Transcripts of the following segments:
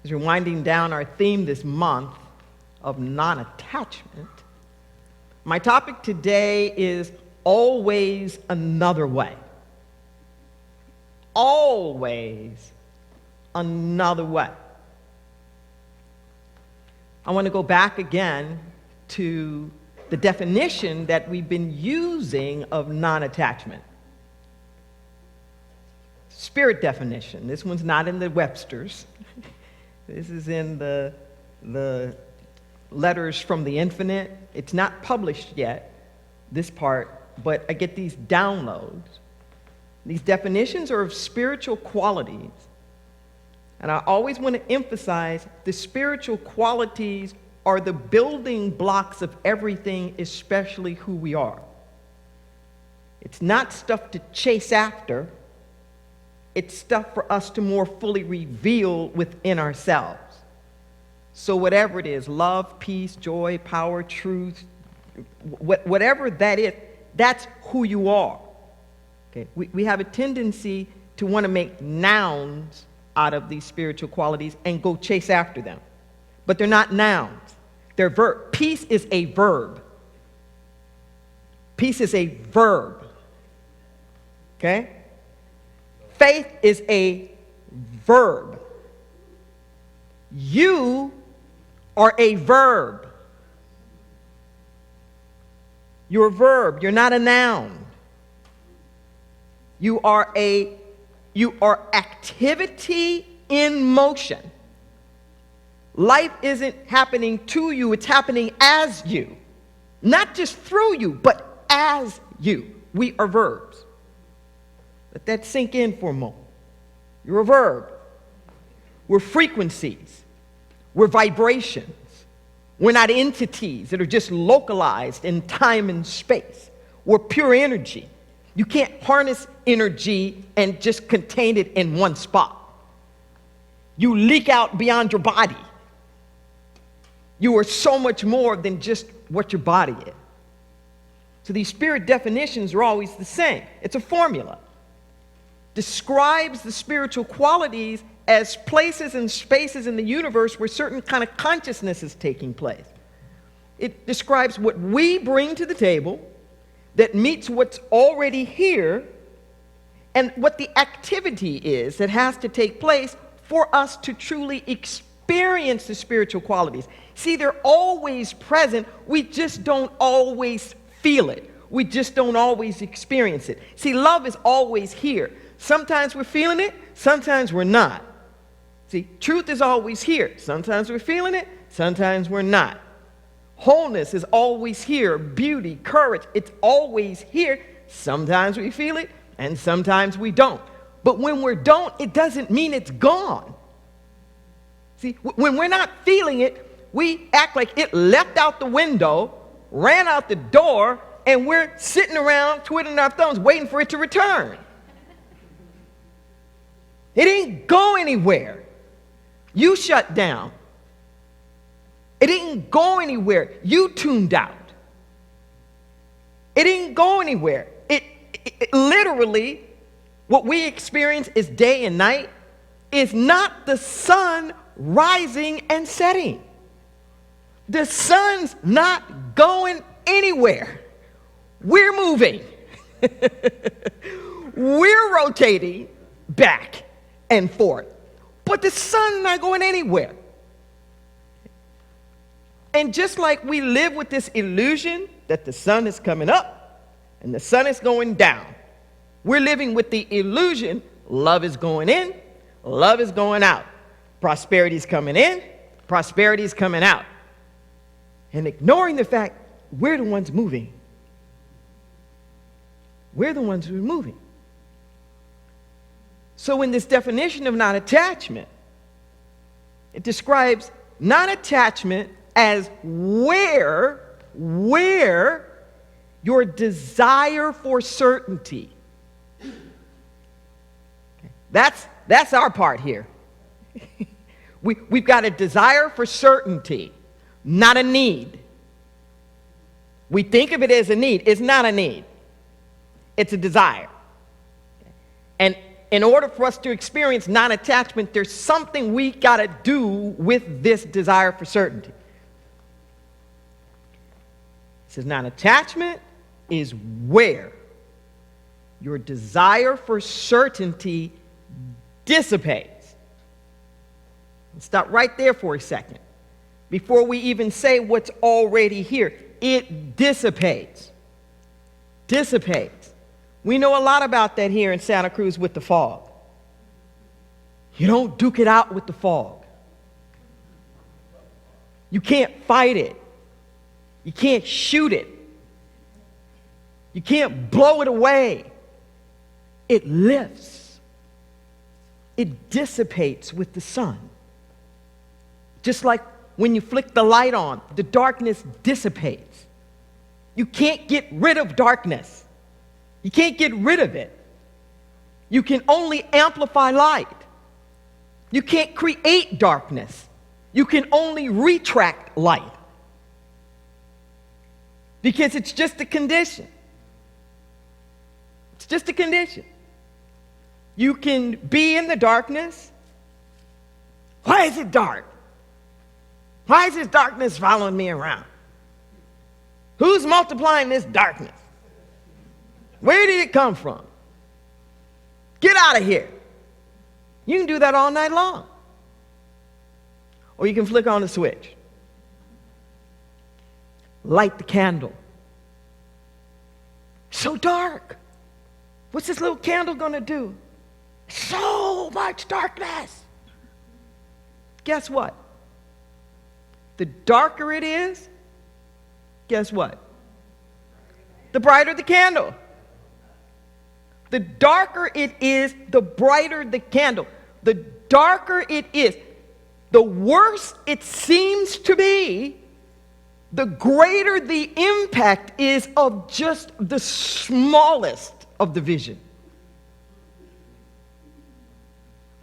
As we're winding down our theme this month of non-attachment, my topic today is always another way. Always another way. I want to go back again to the definition that we've been using of non-attachment. Spirit definition. This one's not in the Webster's. This is in the Letters from the Infinite. It's not published yet, this part, but I get these downloads. These definitions are of spiritual qualities. And I always want to emphasize the spiritual qualities are the building blocks of everything, especially who we are. It's not stuff to chase after. It's stuff for us to more fully reveal within ourselves. So whatever it is, love, peace, joy, power, truth, whatever that is, that's who you are. Okay? We have a tendency to want to make nouns out of these spiritual qualities and go chase after them. But they're not nouns. They're verb. Peace is a verb. Peace is a verb. Okay? Faith is a verb. You are a verb. You're a verb. You're not a noun. You are activity in motion. Life isn't happening to you, it's happening as you. Not just through you, but as you. We are verbs. Let that sink in for a moment. You're a verb. We're frequencies. We're vibrations. We're not entities that are just localized in time and space. We're pure energy. You can't harness energy and just contain it in one spot. You leak out beyond your body. You are so much more than just what your body is. So these spirit definitions are always the same. It's a formula. Describes the spiritual qualities as places and spaces in the universe where certain kind of consciousness is taking place. It describes what we bring to the table that meets what's already here and what the activity is that has to take place for us to truly experience the spiritual qualities. See, they're always present. We just don't always feel it. We just don't always experience it. See, love is always here. Sometimes we're feeling it, sometimes we're not. See, truth is always here. Sometimes we're feeling it, sometimes we're not. Wholeness is always here. Beauty, courage, it's always here. Sometimes we feel it, and sometimes we don't. But when we don't, it doesn't mean it's gone. See, when we're not feeling it, we act like it left out the window, ran out the door, and we're sitting around twiddling our thumbs waiting for it to return. It didn't go anywhere. You shut down. It didn't go anywhere. You tuned out. It didn't go anywhere. It literally, what we experience is day and night, is not the sun rising and setting. The sun's not going anywhere. We're moving. We're rotating back and forth. But the sun's not going anywhere. And just like we live with this illusion that the sun is coming up and the sun is going down, we're living with the illusion love is going in, love is going out. Prosperity is coming in, prosperity is coming out. And ignoring the fact we're the ones moving. We're the ones who are moving. So in this definition of non-attachment, it describes non-attachment as where your desire for certainty. That's our part here. We've got a desire for certainty, not a need. We think of it as a need. It's not a need. It's a desire. And in order for us to experience non-attachment, there's something we got to do with this desire for certainty. It says non-attachment is where your desire for certainty dissipates. Let's stop right there for a second. Before we even say what's already here, it dissipates. Dissipates. We know a lot about that here in Santa Cruz with the fog. You don't duke it out with the fog. You can't fight it. You can't shoot it. You can't blow it away. It lifts. It dissipates with the sun. Just like when you flick the light on, the darkness dissipates. You can't get rid of darkness. You can't get rid of it. You can only amplify light. You can't create darkness. You can only retract light. Because it's just a condition. It's just a condition. You can be in the darkness. Why is it dark? Why is this darkness following me around? Who's multiplying this darkness? Where did it come from? Get out of here. You can do that all night long. Or you can flick on the switch. Light the candle. So dark. What's this little candle going to do? So much darkness. Guess what? The darker it is, guess what? The brighter the candle. The darker it is, the brighter the candle. The darker it is, the worse it seems to be, the greater the impact is of just the smallest of the vision.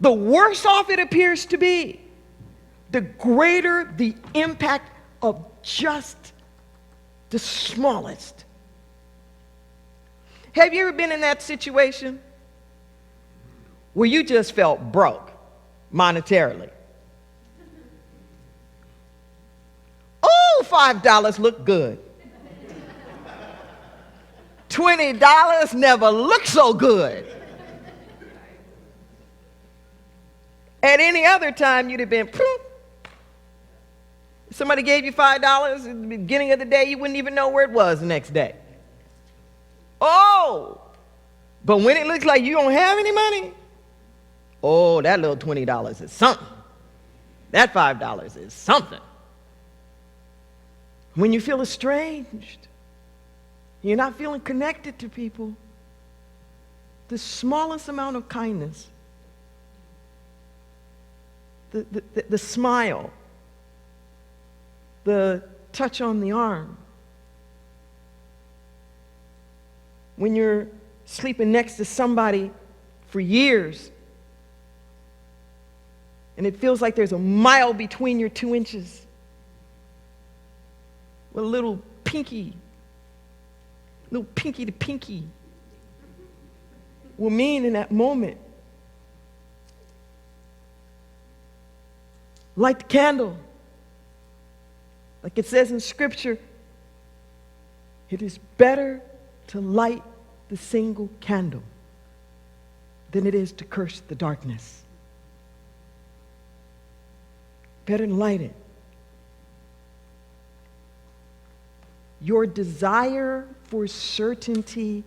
The worse off it appears to be, the greater the impact of just the smallest. Have you ever been in that situation where you just felt broke monetarily? Oh, $5 look good. $20 never looked so good. At any other time, you'd have been, poof. Somebody gave you $5 at the beginning of the day, you wouldn't even know where it was the next day. Oh, but when it looks like you don't have any money, oh, that little $20 is something. That $5 is something. When you feel estranged, you're not feeling connected to people, the smallest amount of kindness, the smile, the touch on the arm, when you're sleeping next to somebody for years and it feels like there's a mile between your 2 inches, with a little pinky to pinky will mean in that moment. Light the candle. Like it says in Scripture, it is better to light the single candle than it is to curse the darkness. Better to light it. Your desire for certainty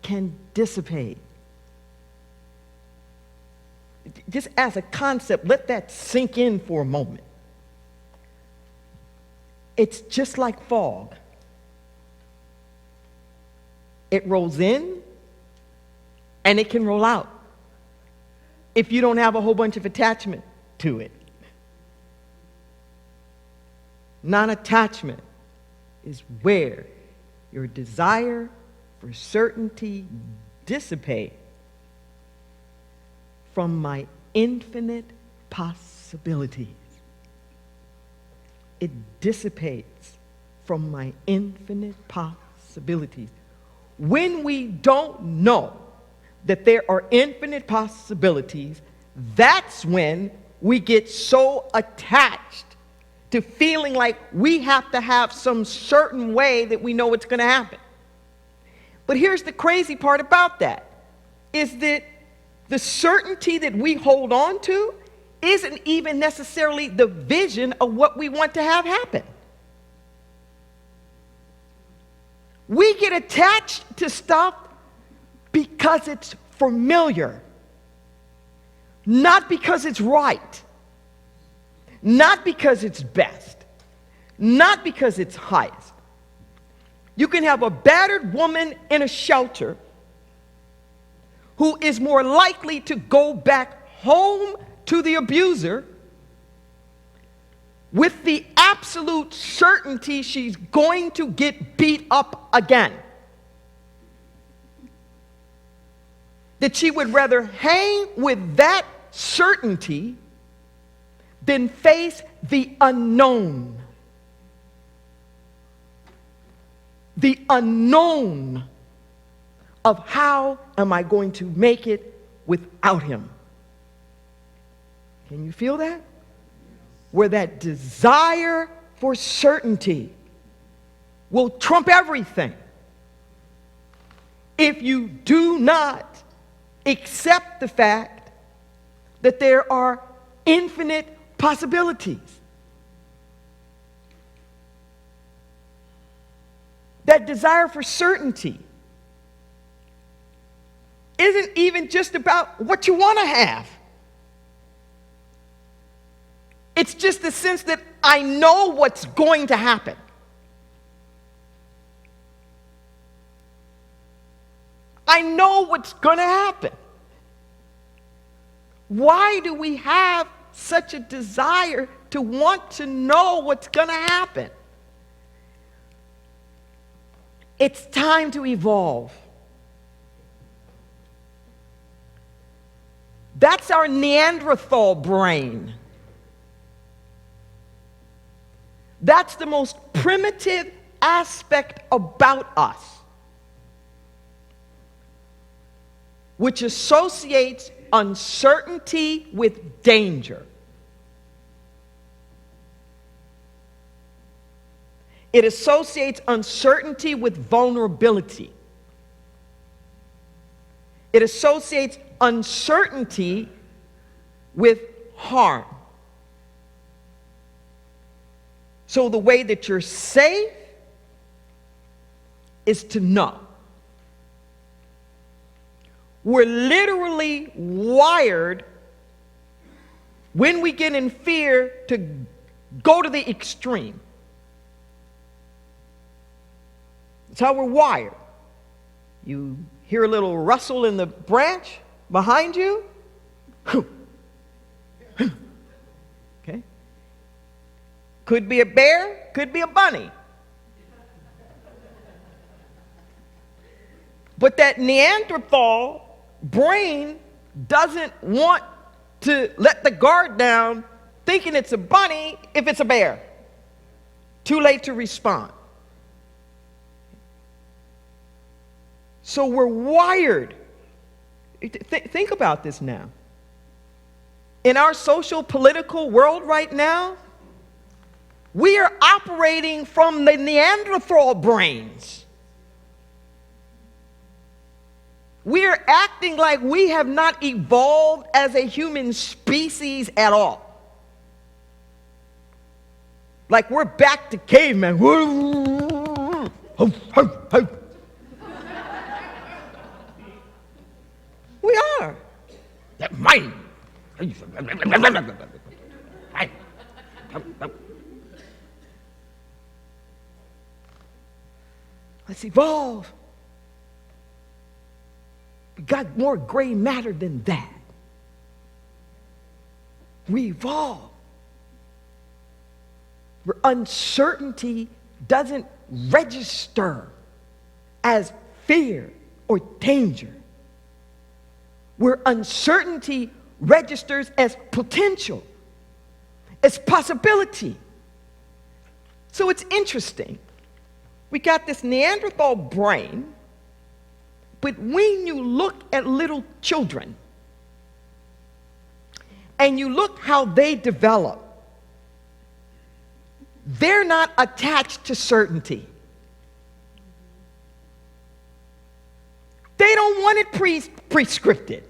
can dissipate. Just as a concept, let that sink in for a moment. It's just like fog. It rolls in and it can roll out if you don't have a whole bunch of attachment to it. Non-attachment is where your desire for certainty dissipates from my infinite possibilities. It dissipates from my infinite possibilities. When we don't know that there are infinite possibilities, that's when we get so attached to feeling like we have to have some certain way that we know what's going to happen. But here's the crazy part about that, is that the certainty that we hold on to isn't even necessarily the vision of what we want to have happen. We get attached to stuff because it's familiar, not because it's right, not because it's best, not because it's highest. You can have a battered woman in a shelter who is more likely to go back home to the abuser with the absolute certainty she's going to get beat up again. That she would rather hang with that certainty than face the unknown. The unknown of how am I going to make it without him. Can you feel that? Where that desire for certainty will trump everything if you do not accept the fact that there are infinite possibilities. That desire for certainty isn't even just about what you want to have. It's just the sense that I know what's going to happen. I know what's going to happen. Why do we have such a desire to want to know what's going to happen? It's time to evolve. That's our Neanderthal brain. That's the most primitive aspect about us, which associates uncertainty with danger. It associates uncertainty with vulnerability. It associates uncertainty with harm. So the way that you're safe is to know. We're literally wired when we get in fear to go to the extreme. That's how we're wired. You hear a little rustle in the branch behind you. Okay? Could be a bear, could be a bunny. But that Neanderthal brain doesn't want to let the guard down thinking it's a bunny if it's a bear. Too late to respond. So we're wired. Think about this now. In our social political world right now, we are operating from the Neanderthal brains. We are acting like we have not evolved as a human species at all. Like we're back to cavemen. We are. That's mine. Let's evolve. We got more gray matter than that. We evolve. Where uncertainty doesn't register as fear or danger. Where uncertainty registers as potential, as possibility. So it's interesting. We got this Neanderthal brain But when you look at little children and you look how they develop, they're not attached to certainty. They don't want it prescripted.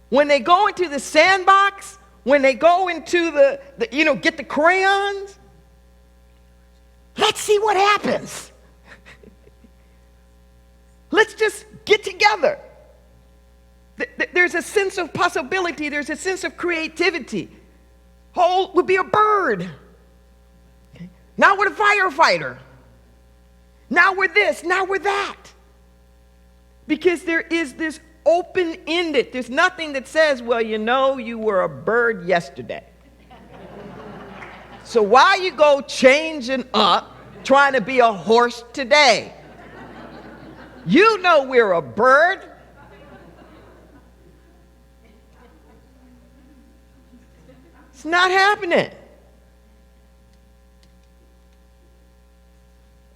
When they go into the sandbox, when they go into get the crayons, let's see what happens. Let's just get together. There's a sense of possibility. There's a sense of creativity. Whole would be a bird. Okay. Now we're a firefighter. Now we're this. Now we're that. Because there is this open-ended. There's nothing that says, well, you were a bird yesterday. So why you go changing up, trying to be a horse today? You know we're a bird. It's not happening.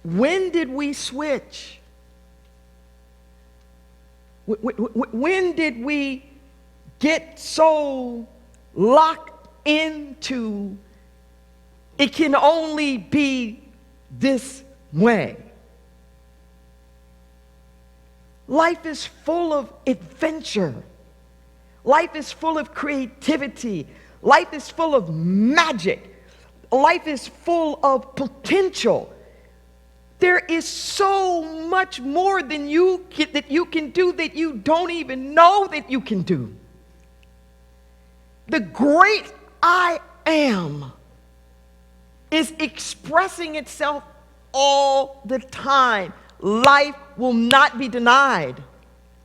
When did we switch? When did we get so locked into it can only be this way? Life is full of adventure. Life is full of creativity. Life is full of magic. Life is full of potential. There is so much more than that you can do that you don't even know that you can do. The great I am is expressing itself all the time. Life will not be denied.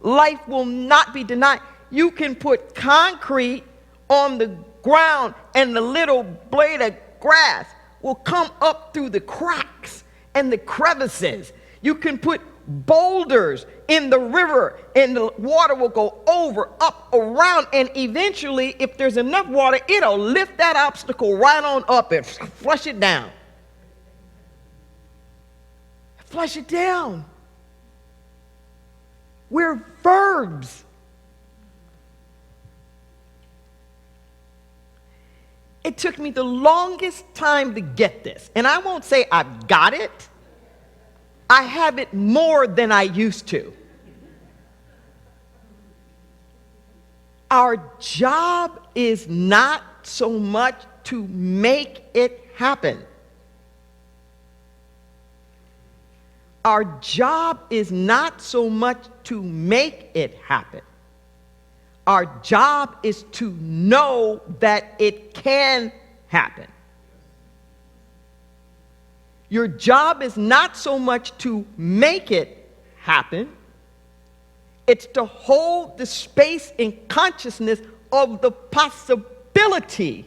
Life will not be denied. You can put concrete on the ground and the little blade of grass will come up through the cracks and the crevices. You can put boulders in the river and the water will go over, up, around, and eventually, if there's enough water, it'll lift that obstacle right on up and flush it down. Flush it down. We're verbs. It took me the longest time to get this. And I won't say I've got it. I have it more than I used to. Our job is not so much to make it happen. Our job is not so much to make it happen. Our job is to know that it can happen. Your job is not so much to make it happen. It's to hold the space and consciousness of the possibility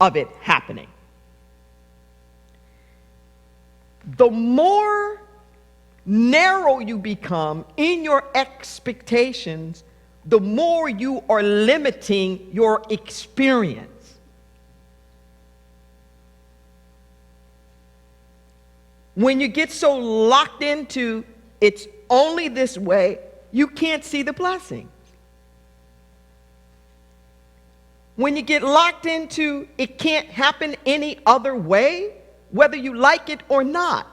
of it happening. The more narrow you become in your expectations, the more you are limiting your experience. When you get so locked into it's only this way, you can't see the blessing. When you get locked into it can't happen any other way, whether you like it or not,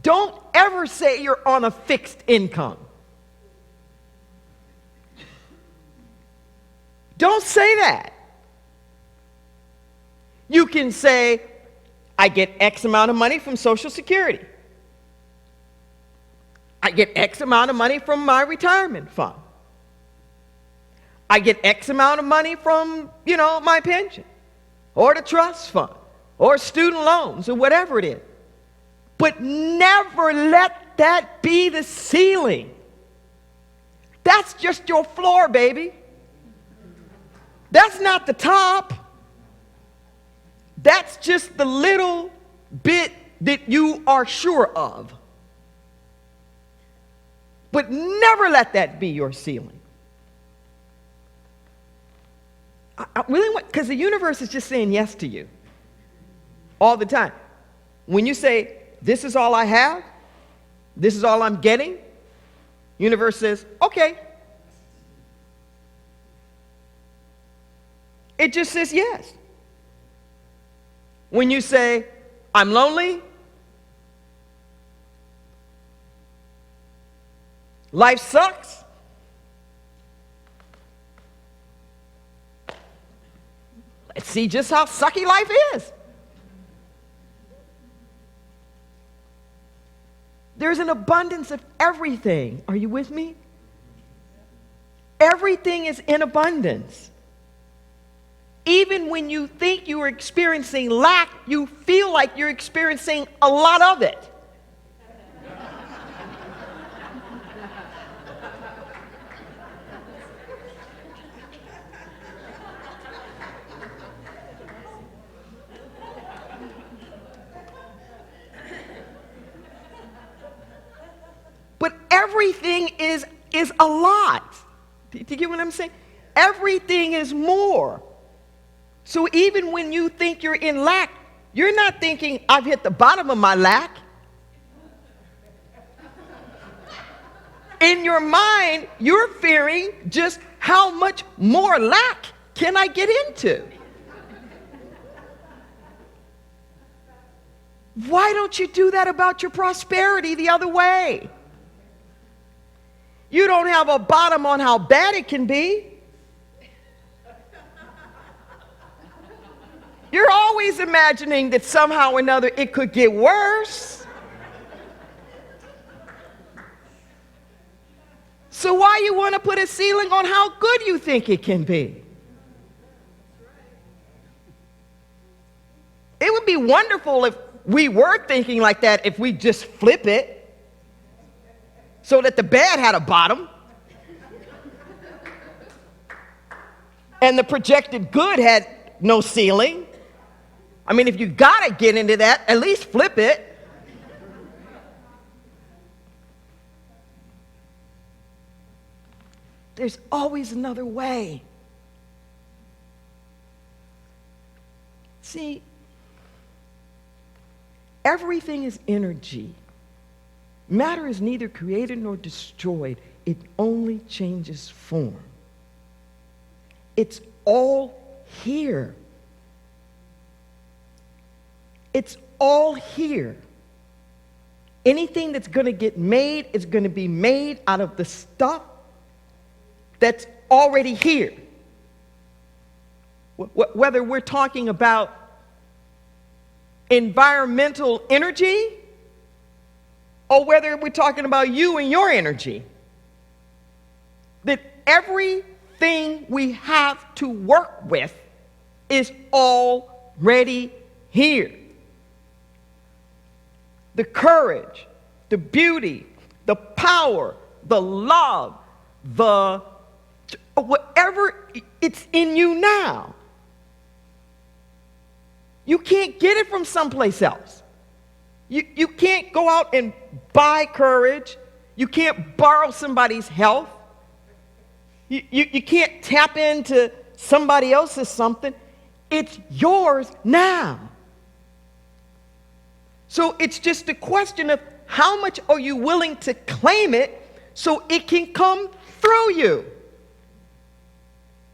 don't ever say you're on a fixed income. Don't say that. You can say, I get X amount of money from Social Security. I get X amount of money from my retirement fund. I get X amount of money from, my pension or the trust fund or student loans or whatever it is. But never let that be the ceiling. That's just your floor, baby. That's not the top. That's just the little bit that you are sure of. But never let that be your ceiling. I really want, because the universe is just saying yes to you all the time. When you say, this is all I have, This is all I'm getting. Universe says, okay. It just says yes. When you say, I'm lonely, life sucks, let's see just how sucky life is. There's an abundance of everything. Are you with me? Everything is in abundance. Even when you think you are experiencing lack, you feel like you're experiencing a lot of it. But everything is a lot. Do you get what I'm saying? Everything is more. So even when you think you're in lack, you're not thinking, I've hit the bottom of my lack. In your mind, you're fearing just how much more lack can I get into? Why don't you do that about your prosperity the other way? You don't have a bottom on how bad it can be. You're always imagining that somehow or another it could get worse. So why you want to put a ceiling on how good you think it can be? It would be wonderful if we were thinking like that, if we just flip it so that the bad had a bottom and the projected good had no ceiling. I mean, if you got to get into that, at least flip it. There's always another way. See, everything is energy. Matter is neither created nor destroyed. It only changes form. It's all here. It's all here. Anything that's going to get made is going to be made out of the stuff that's already here. Whether we're talking about environmental energy or whether we're talking about you and your energy, that everything we have to work with is already here. The courage, the beauty, the power, the love, the whatever, it's in you now. You can't get it from someplace else. You can't go out and buy courage. You can't borrow somebody's health. You can't tap into somebody else's something. It's yours now. So it's just a question of how much are you willing to claim it so it can come through you.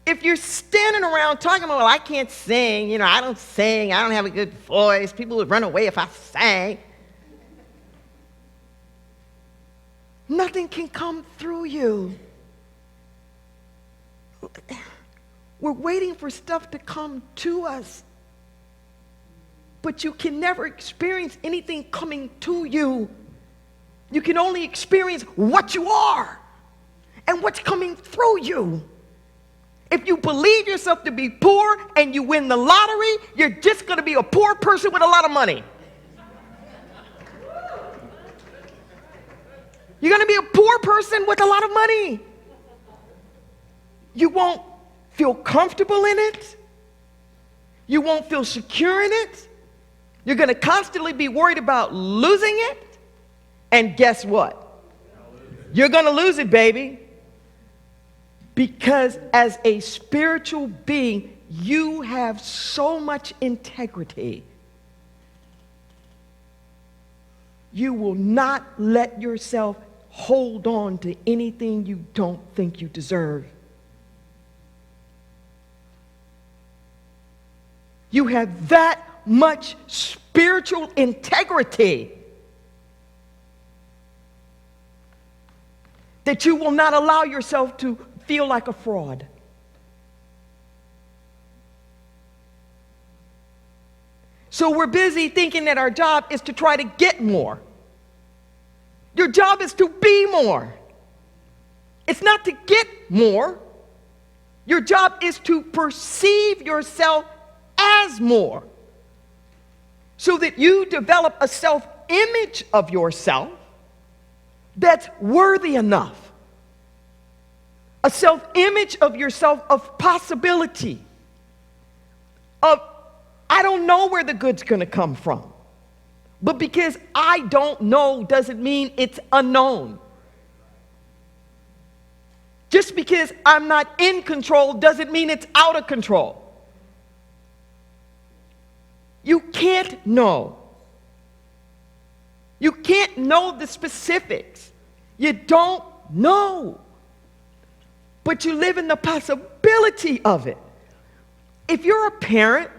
If you're standing around talking about, well, I can't sing, I don't sing, I don't have a good voice, people would run away if I sang. Nothing can come through you. We're waiting for stuff to come to us. But you can never experience anything coming to you. You can only experience what you are and what's coming through you. If you believe yourself to be poor and you win the lottery, you're just going to be a poor person with a lot of money. You're going to be a poor person with a lot of money. You won't feel comfortable in it. You won't feel secure in it. You're going to constantly be worried about losing it. And guess what? You're going to lose it, baby. Because as a spiritual being, you have so much integrity. you will not let yourself hold on to anything you don't think you deserve. You have that much spiritual integrity that you will not allow yourself to feel like a fraud. So we're busy thinking that our job is to try to get more. Your job is to be more. It's not to get more. Your job is to perceive yourself as more, so that you develop a self-image of yourself that's worthy enough. A self-image of yourself of possibility, of I don't know where the good's going to come from. But because I don't know doesn't mean it's unknown. Just because I'm not in control doesn't mean it's out of control. You can't know. You can't know the specifics. You don't know. But you live in the possibility of it. If you're a parent,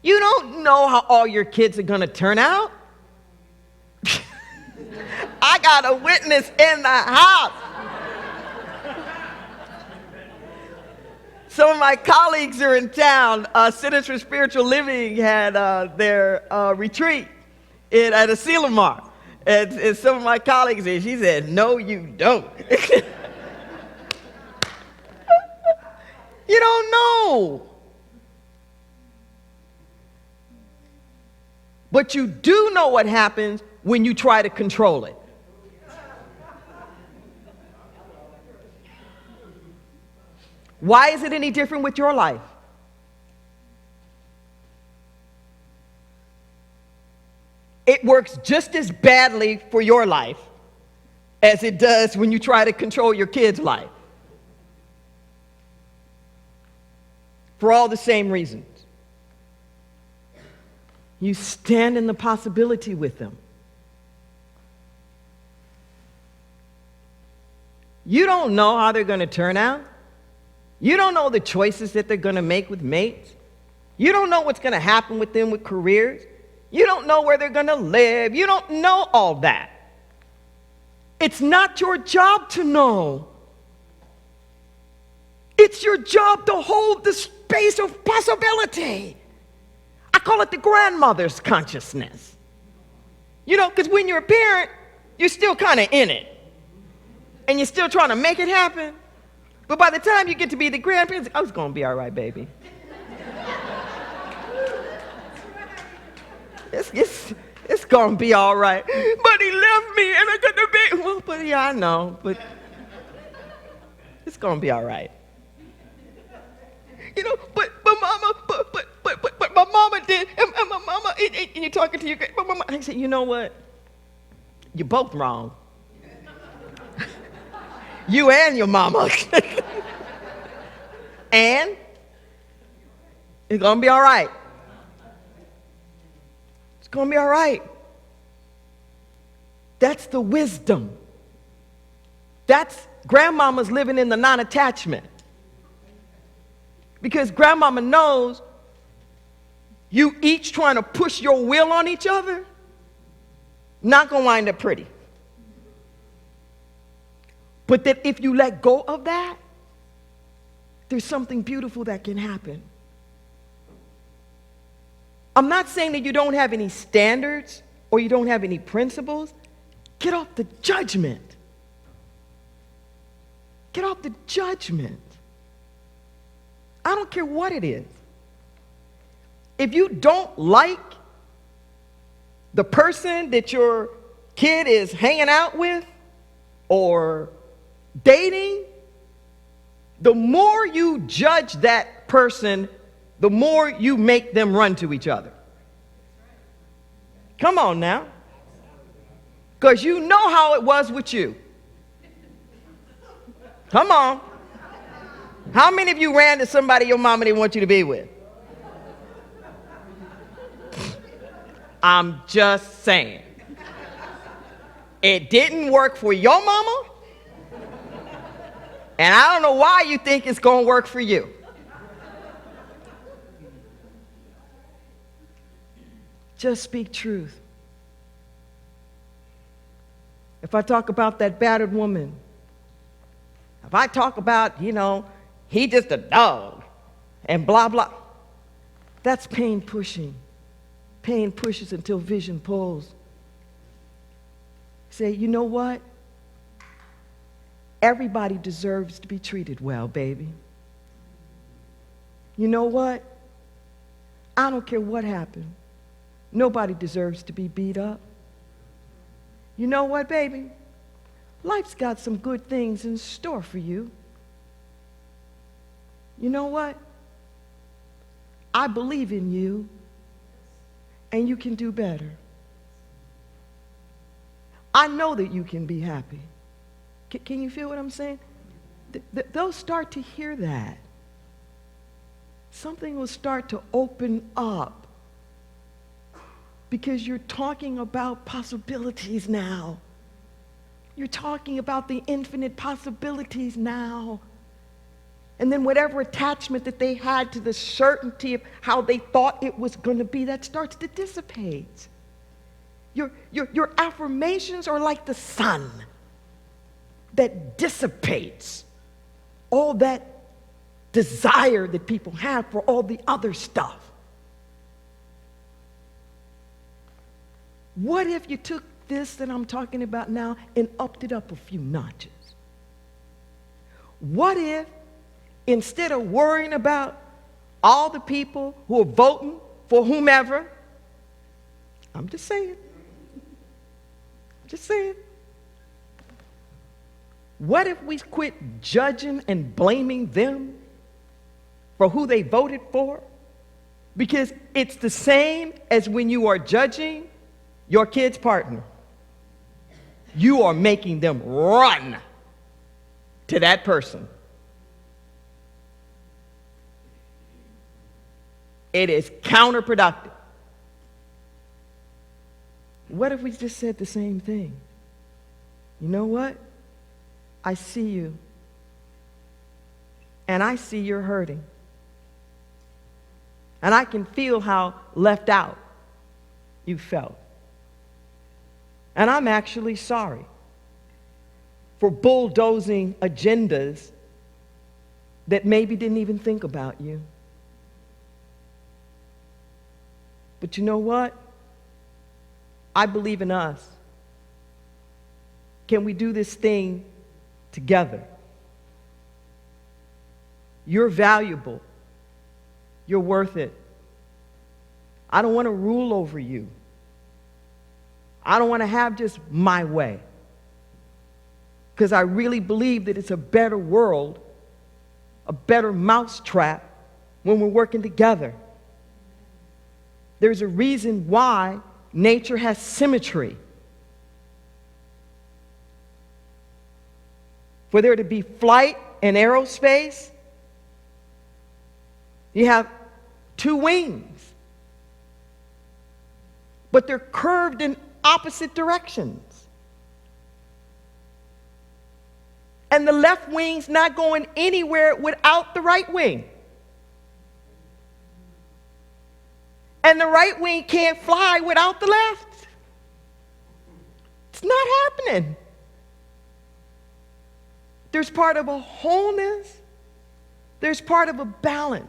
you don't know how all your kids are going to turn out. I got a witness in the house. Some of my colleagues are in town. Centers for Spiritual Living had their retreat at a Selamar. And some of my colleagues, and she said, "No, you don't." You don't know. But you do know what happens when you try to control it. Why is it any different with your life? It works just as badly for your life as it does when you try to control your kid's life. For all the same reasons. You stand in the possibility with them. You don't know how they're going to turn out. You don't know the choices that they're going to make with mates. You don't know what's going to happen with them with careers. You don't know where they're going to live. You don't know all that. It's not your job to know. It's your job to hold the space of possibility. I call it the grandmother's consciousness. You know, because when you're a parent, you're still kind of in it. And you're still trying to make it happen. But by the time you get to be the grandparents, oh, it's going to be all right, baby. It's going to be all right. But he left me and I got to be. Well, but yeah, I know. But it's going to be all right. You know, but mama, but my mama did, and my mama, and you're talking to your but mama. I said, you know what? You're both wrong. You and your mama. And it's gonna be all right. It's gonna be all right. That's the wisdom. That's grandmama's living in the non-attachment. Because grandmama knows you each trying to push your will on each other, not going to wind up pretty. But that if you let go of that, there's something beautiful that can happen. I'm not saying that you don't have any standards or you don't have any principles. Get off the judgment. Get off the judgment. I don't care what it is. If you don't like the person that your kid is hanging out with or dating, the more you judge that person, the more you make them run to each other. Come on now. Because you know how it was with you. Come on. How many of you ran to somebody your mama didn't want you to be with? I'm just saying. It didn't work for your mama, and I don't know why you think it's going to work for you. Just speak truth. If I talk about that battered woman, if I talk about, he just a dog and blah, blah, that's pain pushing. Pain pushes until vision pulls. Say, you know what? Everybody deserves to be treated well, baby. You know what? I don't care what happened. Nobody deserves to be beat up. You know what, baby? Life's got some good things in store for you. You know what? I believe in you, and you can do better. I know that you can be happy. Can you feel what I'm saying? They'll start to hear that. Something will start to open up because you're talking about possibilities now. You're talking about the infinite possibilities now. And then whatever attachment that they had to the certainty of how they thought it was going to be, that starts to dissipate. Your affirmations are like the sun that dissipates all that desire that people have for all the other stuff. What if you took this that I'm talking about now and upped it up a few notches? What if, instead of worrying about all the people who are voting for whomever, I'm just saying, what if we quit judging and blaming them for who they voted for? Because it's the same as when you are judging your kid's partner. You are making them run to that person. It is counterproductive. What if we just said the same thing? You know what? I see you. And I see you're hurting. And I can feel how left out you felt. And I'm actually sorry for bulldozing agendas that maybe didn't even think about you. But you know what? I believe in us. Can we do this thing together? You're valuable. You're worth it. I don't want to rule over you. I don't want to have just my way. Because I really believe that it's a better world, a better mousetrap when we're working together. There's a reason why nature has symmetry. For there to be flight in aerospace, you have two wings, but they're curved in opposite directions. And the left wing's not going anywhere without the right wing. And the right wing can't fly without the left. It's not happening. There's part of a wholeness. There's part of a balance.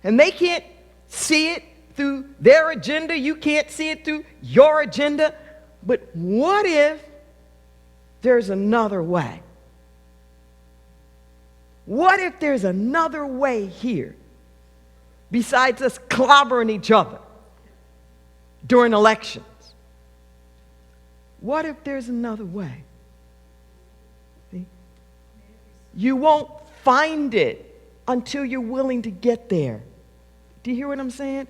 And they can't see it through their agenda. You can't see it through your agenda. But what if there's another way? What if there's another way here besides us clobbering each other during elections? What if there's another way? See? You won't find it until you're willing to get there. Do you hear what I'm saying?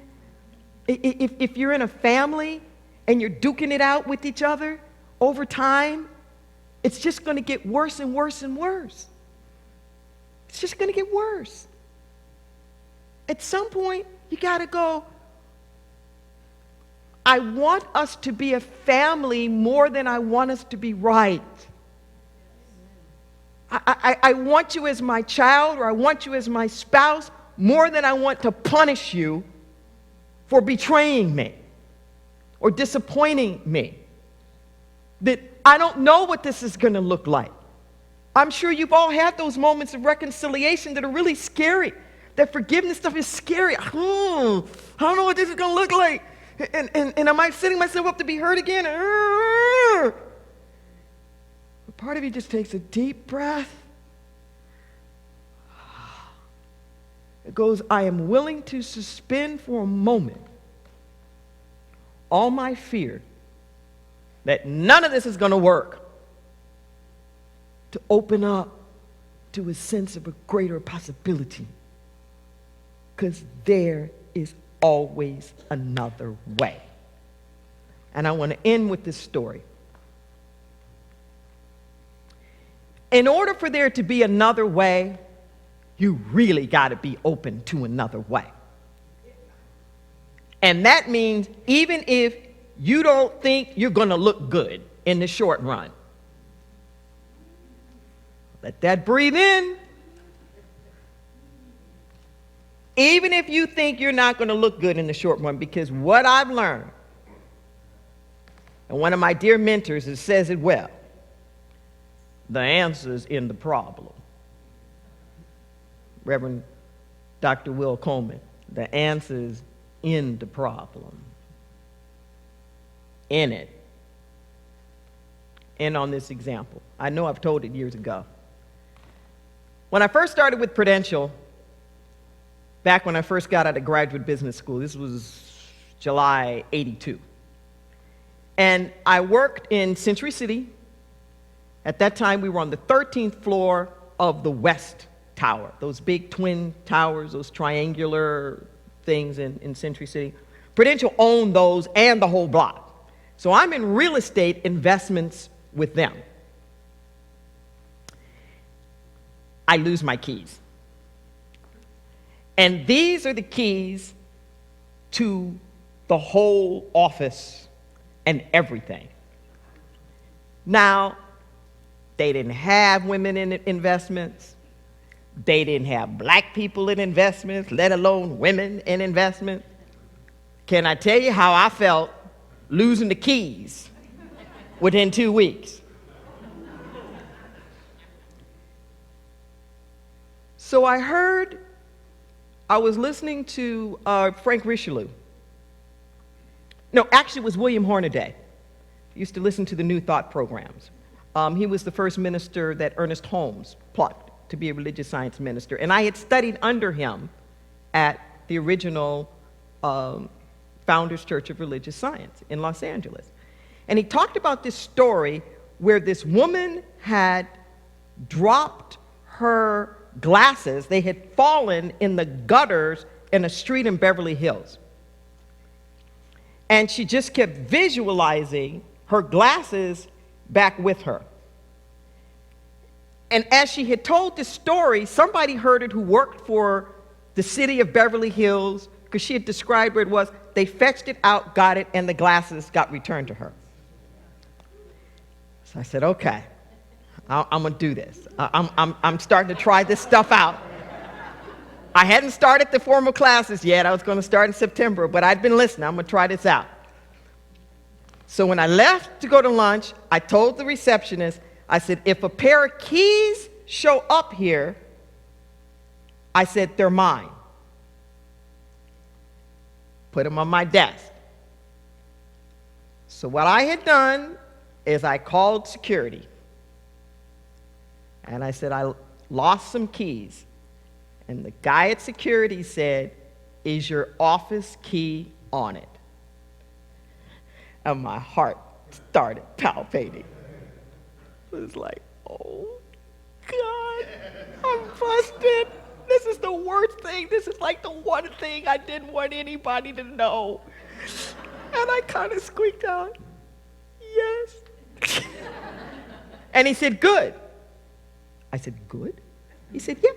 If you're in a family and you're duking it out with each other over time, it's just going to get worse and worse and worse. It's just going to get worse. At some point, You got to go, I want us to be a family more than I want us to be right. I want you as my child, or I want you as my spouse more than I want to punish you for betraying me or disappointing me. That I don't know what this is going to look like. I'm sure you've all had those moments of reconciliation that are really scary. That forgiveness stuff is scary. I don't know what this is going to look like. And am I setting myself up to be hurt again? But part of you just takes a deep breath. It goes, I am willing to suspend for a moment all my fear that none of this is going to work, to open up to a sense of a greater possibility. Because there is always another way. And I want to end with this story. In order for there to be another way, you really got to be open to another way. And that means even if you don't think you're going to look good in the short run, let that breathe in. Even if you think you're not going to look good in the short run, because what I've learned, and one of my dear mentors says it well, the answer's in the problem. Reverend Dr. Will Coleman, the answer's in the problem. In it. And on this example, I know I've told it years ago. When I first started with Prudential, back when I first got out of graduate business school, this was July '82. And I worked in Century City. At that time, we were on the 13th floor of the West Tower, those big twin towers, those triangular things in Century City. Prudential owned those and the whole block. So I'm in real estate investments with them. I lose my keys. And these are the keys to the whole office and everything. Now, they didn't have women in investments. They didn't have black people in investments, let alone women in investments. Can I tell you how I felt losing the keys within 2 weeks? So I was listening to Frank Richelieu. No, actually it was William Hornaday. I used to listen to the New Thought programs. He was the first minister that Ernest Holmes plucked to be a religious science minister. And I had studied under him at the original Founders Church of Religious Science in Los Angeles. And he talked about this story where this woman had dropped her glasses. They had fallen in the gutters in a street in Beverly Hills. And she just kept visualizing her glasses back with her. And as she had told this story, somebody heard it who worked for the city of Beverly Hills, because she had described where it was. They fetched it out, got it, and the glasses got returned to her. So I said, okay, I'm going to do this. I'm starting to try this stuff out. I hadn't started the formal classes yet. I was going to start in September, but I'd been listening. I'm going to try this out. So when I left to go to lunch, I told the receptionist, I said, if a pair of keys show up here, I said, they're mine. Put them on my desk. So what I had done is I called security. And I said, I lost some keys. And the guy at security said, is your office key on it? And my heart started palpitating. It was like, oh, God, I'm busted. This is the worst thing. This is like the one thing I didn't want anybody to know. And I kind of squeaked out, yes. And he said, good. I said, good? He said, yeah.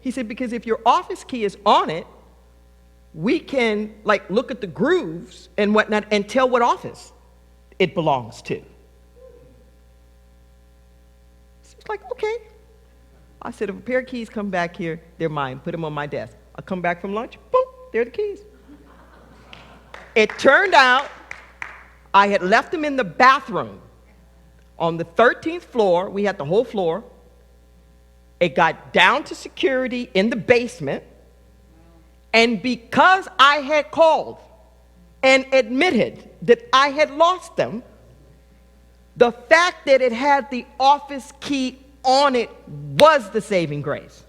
He said, because if your office key is on it, we can like look at the grooves and whatnot and tell what office it belongs to. So it's like, okay. I said, if a pair of keys come back here, they're mine. Put them on my desk. I come back from lunch, boom, there are the keys. It turned out I had left them in the bathroom on the 13th floor. We had the whole floor. It got down to security in the basement. And because I had called and admitted that I had lost them, the fact that it had the office key on it was the saving grace.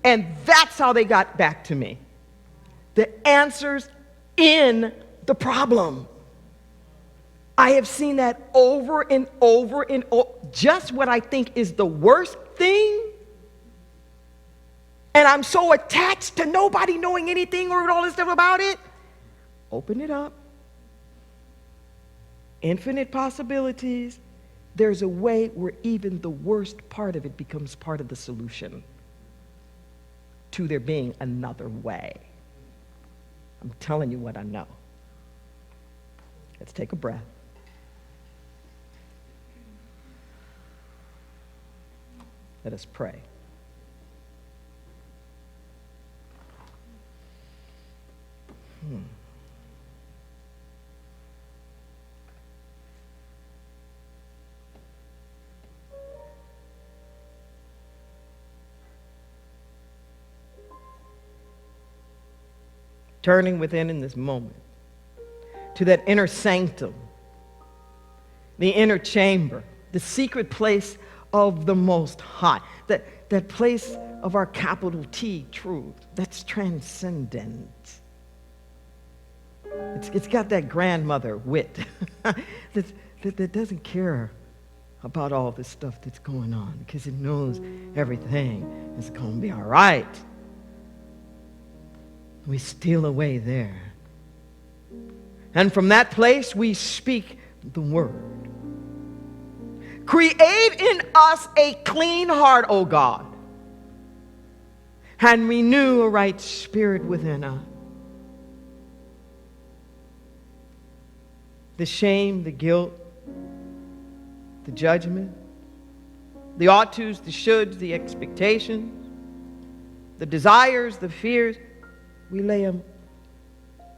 And that's how they got back to me. The answer's in the problem. I have seen that over and over and over. Just what I think is the worst thing. And I'm so attached to nobody knowing anything or all this stuff about it. Open it up. Infinite possibilities. There's a way where even the worst part of it becomes part of the solution to there being another way. I'm telling you what I know. Let's take a breath. Let us pray. Turning within in this moment to that inner sanctum, the inner chamber, the secret place of the Most High, that place of our capital T truth that's transcendent. It's got that grandmother wit that doesn't care about all this stuff that's going on because it knows everything is going to be all right. We steal away there. And from that place, we speak the word. Create in us a clean heart, O God, and renew a right spirit within us. The shame, the guilt, the judgment, the ought tos, the shoulds, the expectations, the desires, the fears, we lay them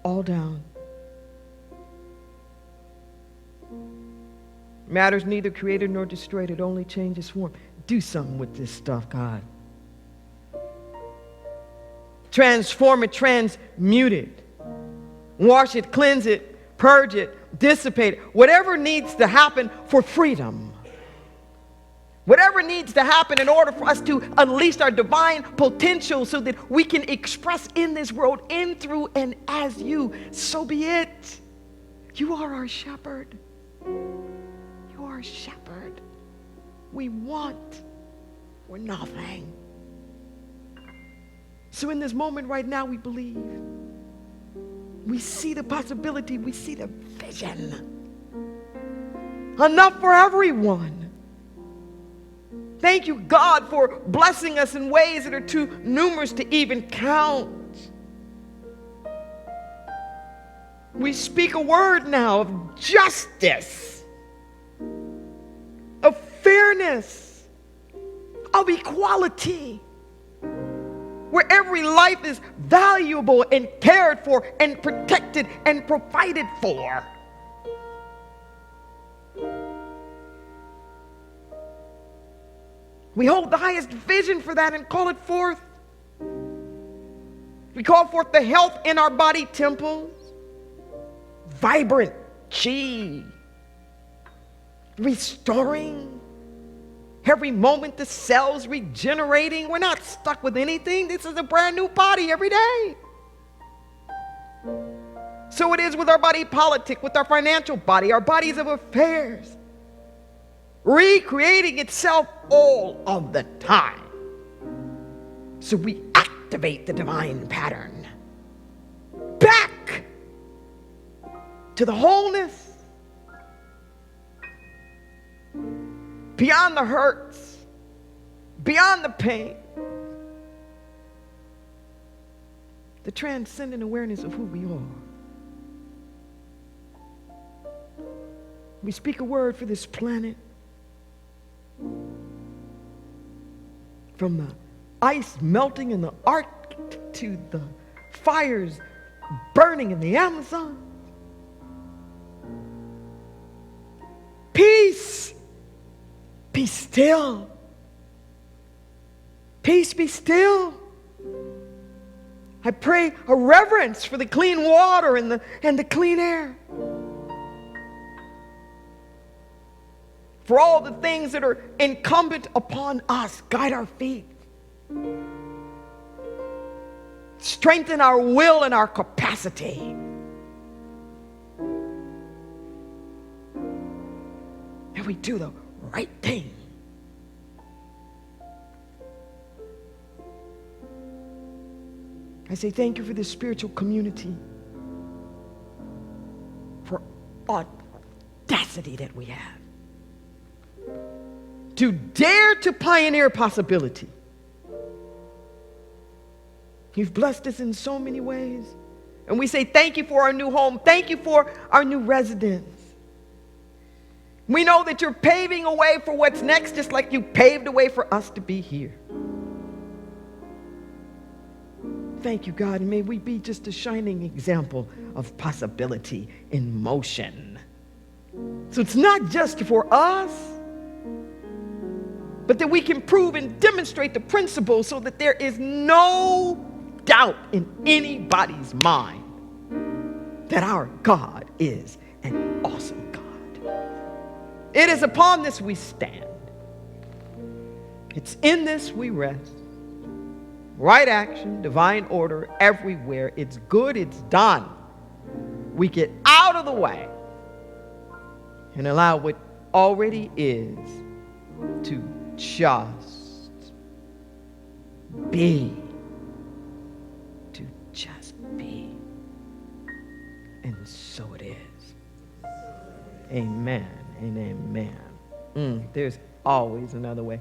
all down. Matters neither created nor destroyed, it only changes form. Do something with this stuff, God. Transform it, transmute it. Wash it, cleanse it, purge it, dissipate it. Whatever needs to happen for freedom. Whatever needs to happen in order for us to unleash our divine potential so that we can express in this world, in, through, and as you, so be it. You are our shepherd. You are our shepherd. We want for nothing. So in this moment right now, we believe. We see the possibility. We see the vision. Enough for everyone. Thank you, God, for blessing us in ways that are too numerous to even count. We speak a word now of justice, of fairness, of equality, where every life is valuable and cared for and protected and provided for. We hold the highest vision for that and call it forth. We call forth the health in our body temples, vibrant chi, restoring. Every moment the cells regenerating. We're not stuck with anything. This is a brand new body every day. So it is with our body politic, with our financial body, our bodies of affairs. Recreating itself all of the time. So we activate the divine pattern. Back to the wholeness. Beyond the hurts. Beyond the pain. the transcendent awareness of who we are. We speak a word for this planet. From the ice melting in the Arctic to the fires burning in the Amazon. Peace, be still. Peace, be still. I pray a reverence for the clean water and the clean air. For all the things that are incumbent upon us, guide our feet. Strengthen our will and our capacity. And we do the right thing. I say thank you for this spiritual community, for audacity that we have to dare to pioneer possibility. You've blessed us in so many ways. And we say thank you for our new home. Thank you for our new residence. We know that you're paving a way for what's next, just like you paved a way for us to be here. Thank you, God, and may we be just a shining example of possibility in motion. So it's not just for us, but that we can prove and demonstrate the principle so that there is no doubt in anybody's mind that our God is an awesome God. It is upon this we stand. It's in this we rest. Right action, divine order everywhere. It's good, it's done. We get out of the way and allow what already is to just be. To just be. And so it is. Amen and amen. There's always another way.